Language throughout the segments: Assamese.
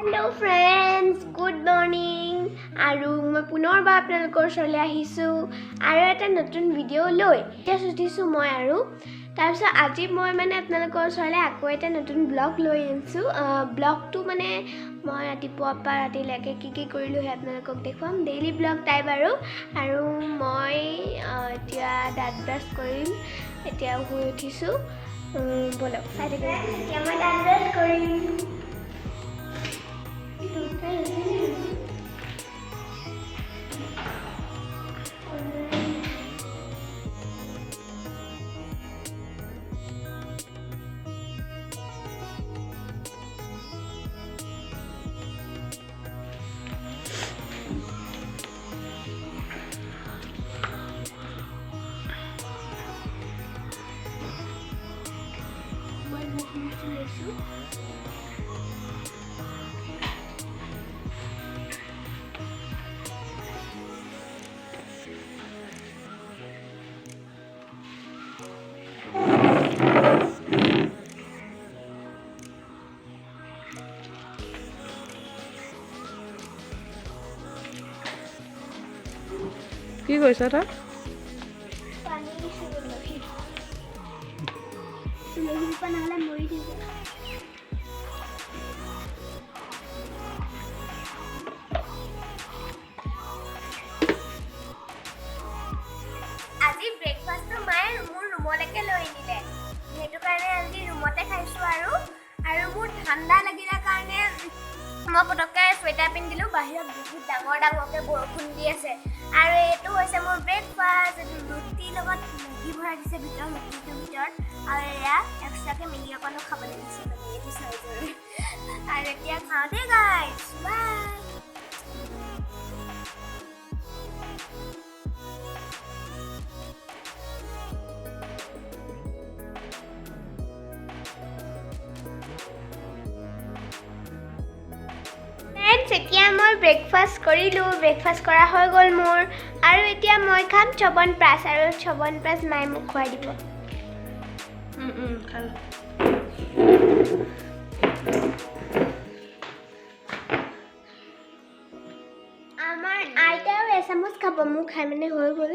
Hello friends, good morning. আৰু মই পুনৰবাৰ আপোনালোকৰ ওচৰলৈ আহিছো আৰু এটা নতুন ভিডিঅ লৈ এতিয়া সুধিছো মই আৰু তাৰপিছত আজি মই মানে আপোনালোকৰ ওচৰলৈ আকৌ এটা নতুন ব্লগ লৈ আনিছো ব্লগটো মানে মই ৰাতিপুৱাৰ পৰা ৰাতিলৈকে কি কৰিলো হে আপোনালোকক দেখুৱাম ডেইলি ব্লগ টাইপ আৰু মই এতিয়া দাঁত ব্ৰাছ কৰিম এতিয়া শুই উঠিছো বলক চাই থাকিব এতিয়া মই দাঁত ব্ৰাছ কৰিম কি কৈছা তাত পানী দিছো লহি পানালে মৰি দিছে আজি ব্ৰেকফাষ্টটো মায়ে মোৰ ৰুমলৈকে লৈ আনিলে সেইটো কাৰণে আজি ৰুমতে খাইছো আৰু মোৰ ঠাণ্ডা লাগিলা কাৰণে মই পটককে স্ৱেটাৰ পিন্ধিলো বাহিৰত বহুত ডাঙৰকে বৰষুণ দি আছে আৰু এইটো হৈছে মোৰ ব্ৰেকফাষ্ট ৰুটি লগত মেগী ভৰাই দিছে মেগীটোৰ ভিতৰত আৰু এয়া এক্সট্ৰাকে মেগী অকণো খাবলৈ দিছে মানে এইটো চাইজৰ আৰু এতিয়া খাওঁ দেই গাইজ বাই এতিয়া মই ব্ৰেকফাষ্ট কৰিলোঁ ব্ৰেকফাষ্ট কৰা হৈ গ'ল মোৰ আৰু এতিয়া মই খাম চবনপ্ৰাচ আৰু চবনপ্ৰাচ মায়ে মোক খুৱাই দিব আমাৰ আইতাও এচামুচ খাব মোক খাই মানে হৈ গ'ল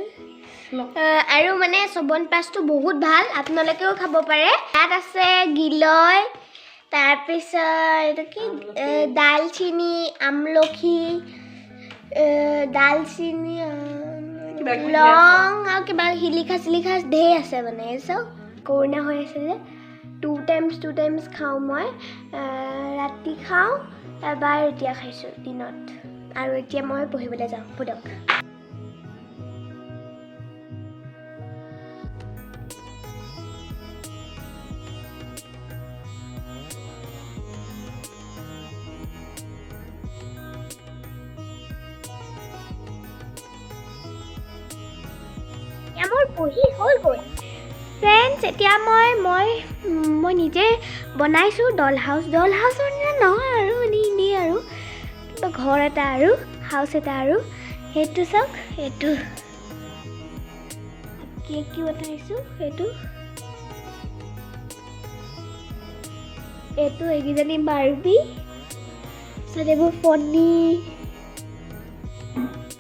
আৰু মানে চবনপ্ৰাচটো বহুত ভাল আপোনালোকেও খাব পাৰে তাত আছে গিলয় তাৰপিছত এইটো কি দালচিনি আমলখি দালচিনি লং আৰু কিবা শিলিখা ঢেৰ আছে মানে এই চব কৰোণা হৈ আছে যে টু টাইমছ খাওঁ মই ৰাতি খাওঁ এবাৰ এতিয়া খাইছোঁ দিনত আৰু এতিয়া মই পঢ়িবলৈ যাওঁ পদক মোৰ পঢ়ি হৈ গ'ল ফ্ৰেণ্ডছ এতিয়া মই নিজে বনাইছোঁ ডল হাউচৰ নিচিনা নহয় আৰু মানে এনেই আৰু কিবা ঘৰ এটা আৰু হাউচ এটা আৰু সেইটো চাওক এইটো কি বনাইছোঁ এইটো এইকেইজনী বাৰ্বি তাৰপিছত এইবোৰ ফণি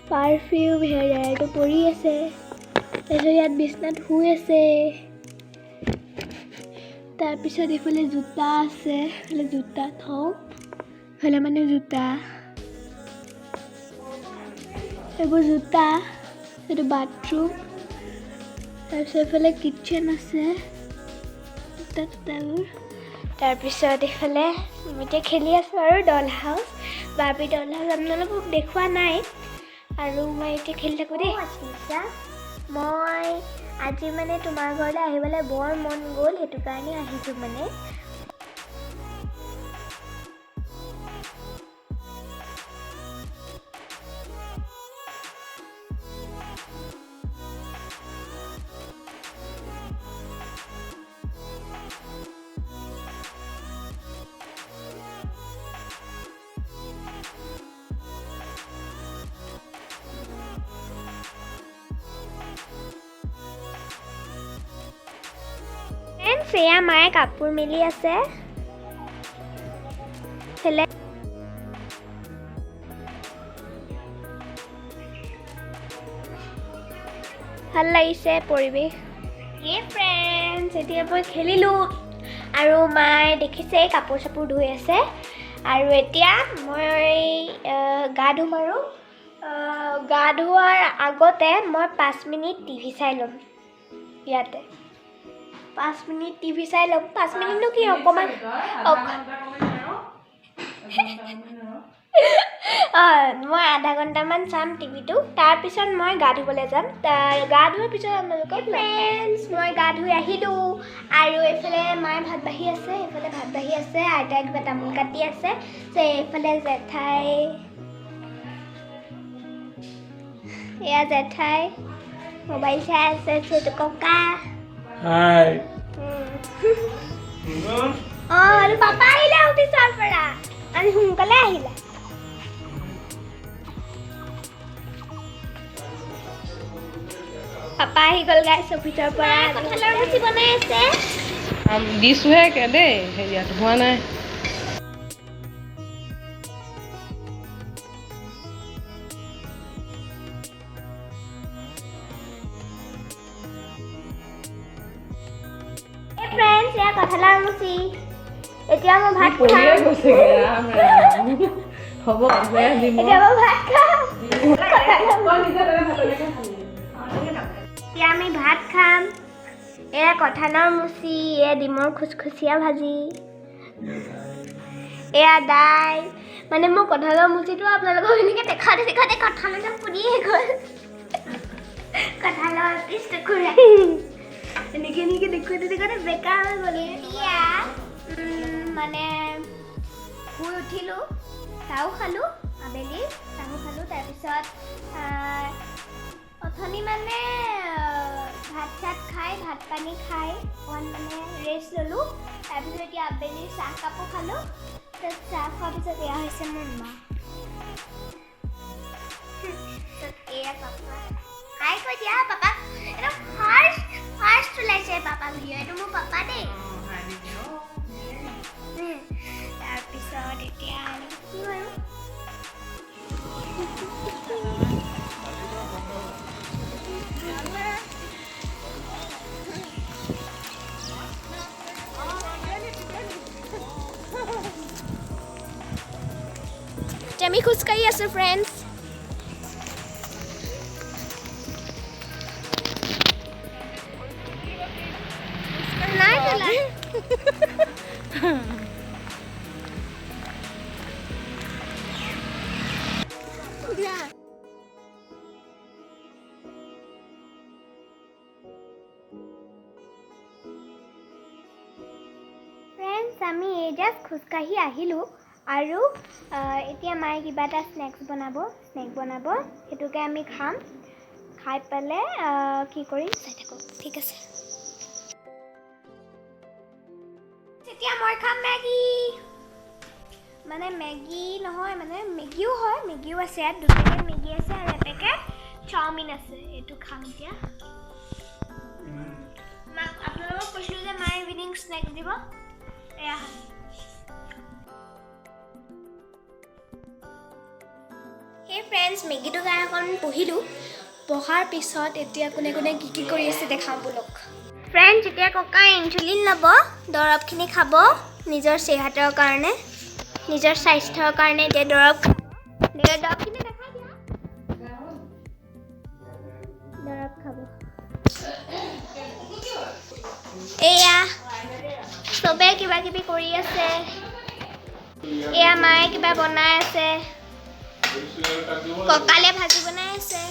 পাৰফিউম হেয়াৰ ড্ৰায়াৰটো পৰি আছে তাৰপিছত ইয়াত বিচনাত শুই আছে তাৰপিছত এইফালে জোতা আছে এইফালে জোতা থওঁ এইফালে মানে জোতা এইবোৰ জোতা এইটো বাথৰুম তাৰপিছত এইফালে কিটচেন আছে জোতাবোৰ তাৰপিছত এইফালে এতিয়া খেলি আছোঁ আৰু ডল হাউচ বাৰ্বি ডল হাউচ আপোনালোকক দেখুওৱা নাই আৰু মই এতিয়া খেলি থাকোঁ দেই মই আজি মানে তোমাৰ ঘৰলৈ আহিবলৈ বৰ মন গ'ল সেইটো কাৰণে আহিছোঁ মানে সেয়া মায়ে কাপোৰ মেলি আছে ভাল লাগিছে পৰিৱেশ ফ্ৰেণ্ডছ এতিয়া মই খেলিলোঁ আৰু মায়ে দেখিছে কাপোৰ চাপোৰ ধুই আছে আৰু এতিয়া মই গা ধুম আৰু গা ধোৱাৰ আগতে মই 5 মিনিট টিভি চাই ল'ম ইয়াতে 5 মিনিট টিভি চাই ল'ম 5 মিনিটনো কি অকণমান মই আধা ঘণ্টামান চাম টিভিটো তাৰপিছত মই গা ধুবলৈ যাম গা ধোৱাৰ পিছত আপোনালোকৰ ফ্ৰেণ্ডছ মই গা ধুই আহিলোঁ আৰু এইফালে মায়ে ভাত বাঢ়ি আছে এইফালে ভাত বাঢ়ি আছে আইতাই কিবা তামোল কাটি আছে এইফালে জেঠাই এয়া জেঠাই মোবাইল চাই আছে সেইটো ককা হাই আৰু পাপা আহিলে অফিচৰ পৰা আজি সোনকালে আহিলে পাপা আহি গ'ল গাইছ অফিচৰ পৰা কঁঠালৰ মুচি বনাই আছে দিছোহে কে দেই হেৰিয়াত হোৱা নাই ফ্ৰেণ্ডছ এয়া কঁঠালৰ মুচি এতিয়া মই ভাত খাম হ'ব এতিয়া মই ভাত খাম এতিয়া আমি ভাত খাম এয়া কঁঠালৰ মুচি এয়া ডিমৰ খুচখুচীয়া ভাজি এয়া দাইল মানে মই কঁঠালৰ মুচিটো আপোনালোকক এনেকৈ দেখাওঁতে কঁঠালতে পুৰিয়ে গ'ল কঁঠালৰ পিছ টুকুৰা এনেকৈ দেখুৱাতে বেকাৰ হৈ গ'ল এতিয়া মানে শুই উঠিলোঁ চাহো খালোঁ আবেলি চাহো খালোঁ তাৰপিছত অথনি মানে ভাত চাত খাই ভাত পানী খাই অকণমান মানে ৰেষ্ট ল'লোঁ তাৰপিছত এতিয়া আবেলি চাহ কাপো খালোঁ তাৰপিছত চাহ খোৱাৰ পিছত এয়া হৈছে মোৰ মা এয়া পাপা হাই কৈ দিয়া পাপা এইটো ফাৰ্ষ্ট ওলাইছে পাপা ভিডিঅ' এইটো মোৰ পাপা দেই তাৰপিছত এতিয়া কি বাৰু আমি খোজকাঢ়ি আছোঁ ফ্ৰেণ্ডছ নাই ফ্ৰেণ্ডছ আমি এই জাষ্ট খোজকাঢ়ি আহিলোঁ আৰু এতিয়া মায়ে কিবা এটা স্নেক বনাব সেইটোকে আমি খাম খাই পেলাই কি কৰিম চাই থাকোঁ ঠিক আছে এতিয়া মই খাম মেগী মানে মেগী নহয় মানে মেগীও হয় মেগীও আছে ইয়াত 2 পেকেট মেগী আছে আৰু 1 পেকেট চাওমিন আছে এইটো খাম এতিয়া আপোনালোকক কৈছিলোঁ যে মায়ে ইভিনিং স্নেক দিব এয়া হে ফ্ৰেণ্ডছ মেগীটো খাই অকণ পঢ়িলোঁ পঢ়াৰ পিছত এতিয়া কোনে কি কৰি আছে দেখাম বোলক ফ্ৰেণ্ডছ এতিয়া ককা ইনচুলিন ল'ব দৰৱখিনি খাব নিজৰ সেহাতৰ কাৰণে নিজৰ স্বাস্থ্যৰ কাৰণে এতিয়া দৰৱখিনি দেখাই দিয়া দৰৱ খাব এয়া চবে কিবা কিবি কৰি আছে এয়া মায়ে কিবা বনাই আছে ককালে ভাজি বনাই আছে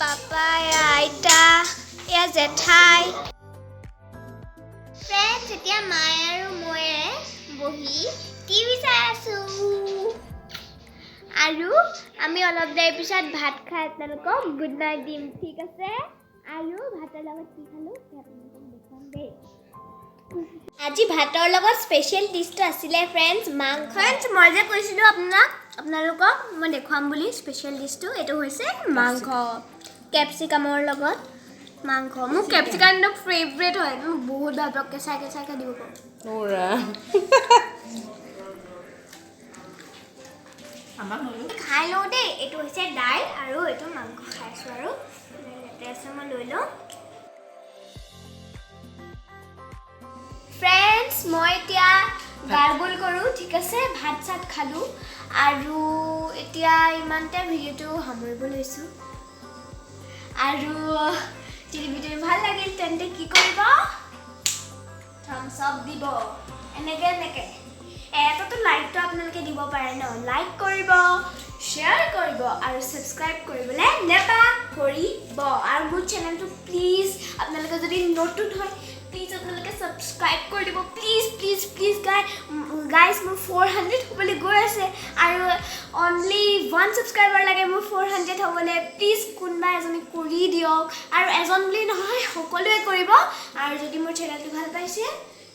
পাপা এয়া আইতা এয়া জেঠাই ফ্ৰেণ্ডছ এতিয়া মায়ে আৰু ময়ে বহি টিভি চাই আছোঁ আৰু আমি অলপ দেৰি পিছত ভাত খাই আপোনালোকক গুড নাইট দিম ঠিক আছে আৰু ভাতৰ লগত কি খালোঁ আপোনালোকক দেখাম দেই আজি ভাতৰ লগত স্পেচিয়েল ডিছটো আছিলে ফ্ৰেণ্ডছ মাংস মই যে কৈছিলোঁ আপোনালোকক মই দেখুৱাম বুলি স্পেচিয়েল ডিছটো এইটো হৈছে মাংস কেপচিকামৰ লগত মাংস মোৰ কেপচিকাম একদম ফেভৰেট হয় মই বহুত ভাল পাওঁ কেঁচাই দিব পাৰোঁ খাই লওঁ দেই এইটো হৈছে দাইল আৰু এইটো মাংস খাইছোঁ আৰু ইয়াতে আছে মই লৈ লওঁ ফ্ৰেণ্ডছ মই এতিয়া গাৰ্গল কৰোঁ ঠিক আছে ভাত চাত খালোঁ আৰু এতিয়া ইমানতে ভিডিঅ'টো সামৰিব লৈছোঁ আৰু যদি ভিডিঅ' ভাল লাগিল তেন্তে কি কৰিব থাম্বছ আপ দিব এনেকৈ এটাতো লাইকটো আপোনালোকে দিব পাৰে ন লাইক কৰিব শ্বেয়াৰ কৰিব আৰু ছাবস্ক্ৰাইব কৰিবলৈ নেপাহৰিব আৰু মোৰ চেনেলটো প্লিজ আপোনালোকে যদি নতুন হয় প্লিজ আপোনালোকে ছাবস্ক্ৰাইব কৰি দিব প্লিজ গাইজ মোৰ 400 হ'বলৈ গৈ আছে আৰু অনলি 1 ছাবস্ক্ৰাইবাৰ লাগে মোৰ 400 হ'বলৈ প্লিজ কোনোবা এজনে কৰি দিয়ক আৰু এজন বুলি নহয় সকলোৱে কৰিব আৰু যদি মোৰ চেনেলটো ভাল পাইছে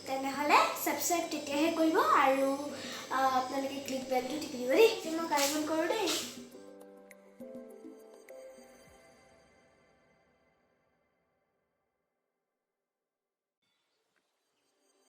তেনেহ'লে ছাবস্ক্ৰাইব তেতিয়াহে কৰিব আৰু আপোনালোকে ক্লিক বেলটো টিপি দিব দেই মই গাৰ্গল কৰোঁ দেই